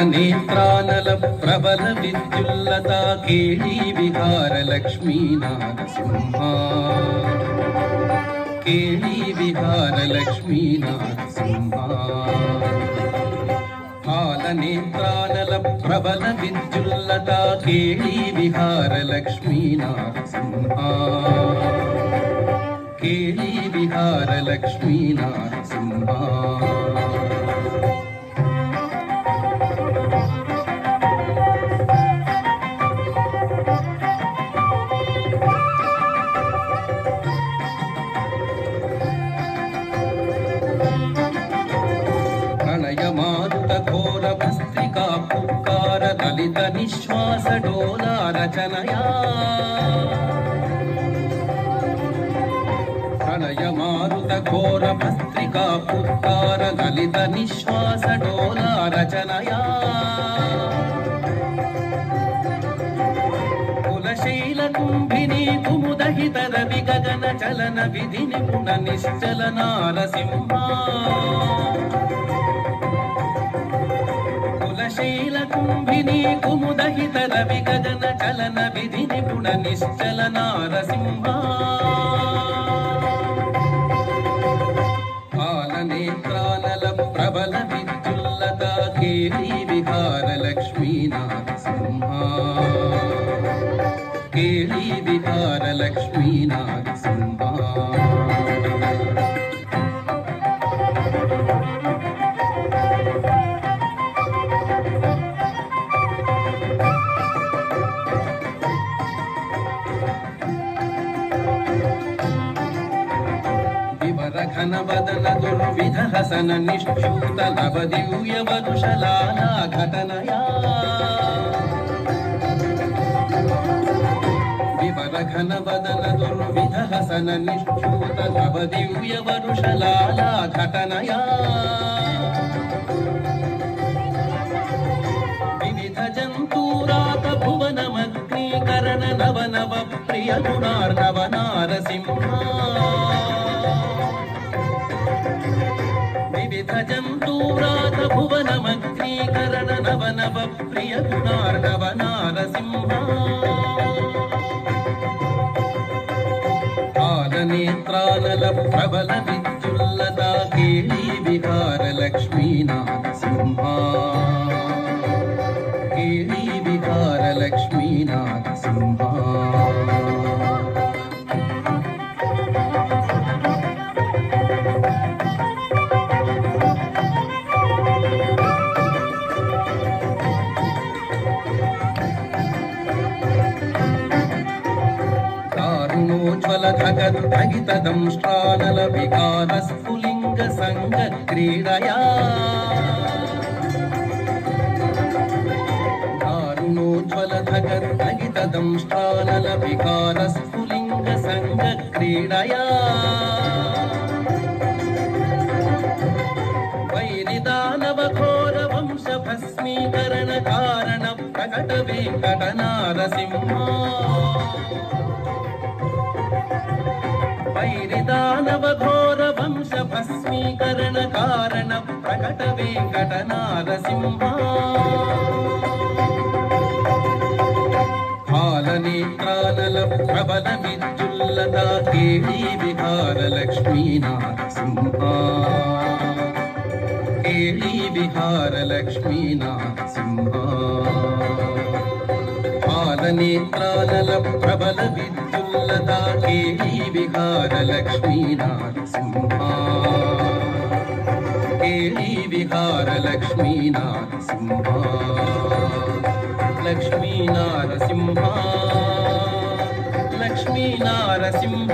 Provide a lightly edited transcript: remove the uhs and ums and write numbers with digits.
పాలనేత్రానల ప్రబల విద్యుల్లత కేళీ విహార లక్ష్మీ నారసింహ కేళీ విహార లక్ష్మీ నరసింహ పాలనేత్రానల ప్రబల విద్యుల్లత కేళీ విహార లక్ష్మీ నరసింహ కేళీ విహార లక్ష్మీ నరసింహ ప్రణయమారుత ఘోర భస్త్రికా పుక్కార దళిత నిశ్వాస డోలా రచనయా ప్రణయమారుత ఘోర భస్త్రికా పుక్కార దళిత నిశ్వాస డోలా రచనయా కులశైల కుంభిని కుముదహిత రవి గగన చలన విధి నిపుణ నిశ్చల నారసింహ కులశైల కుంభిని కుముదహిత రవి గగన చలన విధి నిపుణ నిశ్చల నారసింహ పాలనేత్రానల ప్రబల విద్యుల్లత కేళీ విహార లక్ష్మీ నరసింహ కేళీ విహార లక్ష్మీ నరసింహ ఘన వదన దుర్విధ హసన నిశ్చూత లవ దివ్య వరుషలాల ఘటనయా వివర ఘన వదన దుర్విధ హసన నిశ్చూత లవ దివ్య వరుషలాల ఘటనయా వివిధ జంతూరాత భువనమగ్నీకరణ నవ నవ ప్రియ గుణార్ణవ నారసింహ వివిధ జంతూరాత భువనమగ్నీకరణ నవ నవ ప్రియ గుణార్ణవ నారసింహ పాలనేత్రానల ప్రబల విద్యుల్లత కేళీ విహార లక్ష్మీ నరసింహ కేళీ విహార లక్ష్మీ నరసింహ ధగిత దంష్ట్రానల వికార స్ఫులింగ సంగ క్రీడయా దారుణోజ్వల ధగిత దంష్ట్రానల వికార స్ఫులింగ సంగ క్రీడయా వైరిదానవ ఘోర వంశ భస్మీకరణ కారణ ప్రకట వెంకట నారసింహ వైరిదానవ ఘోర వంశ భస్మీకరణ కారణ ప్రకట వెంకట నారసింహ పాలనేత్రానల ప్రబల విద్యుల్లత కేళీ విహార లక్ష్మీ నరసింహ కేళీ విహార లక్ష్మీ నరసింహ పాలనేత్రానల ప్రబల విద్యుల్లత కేళీ విహార లక్ష్మీ నరసింహ కేళీ విహార లక్ష్మీ నరసింహ లక్ష్మీ నరసింహ లక్ష్మీ నరసింహ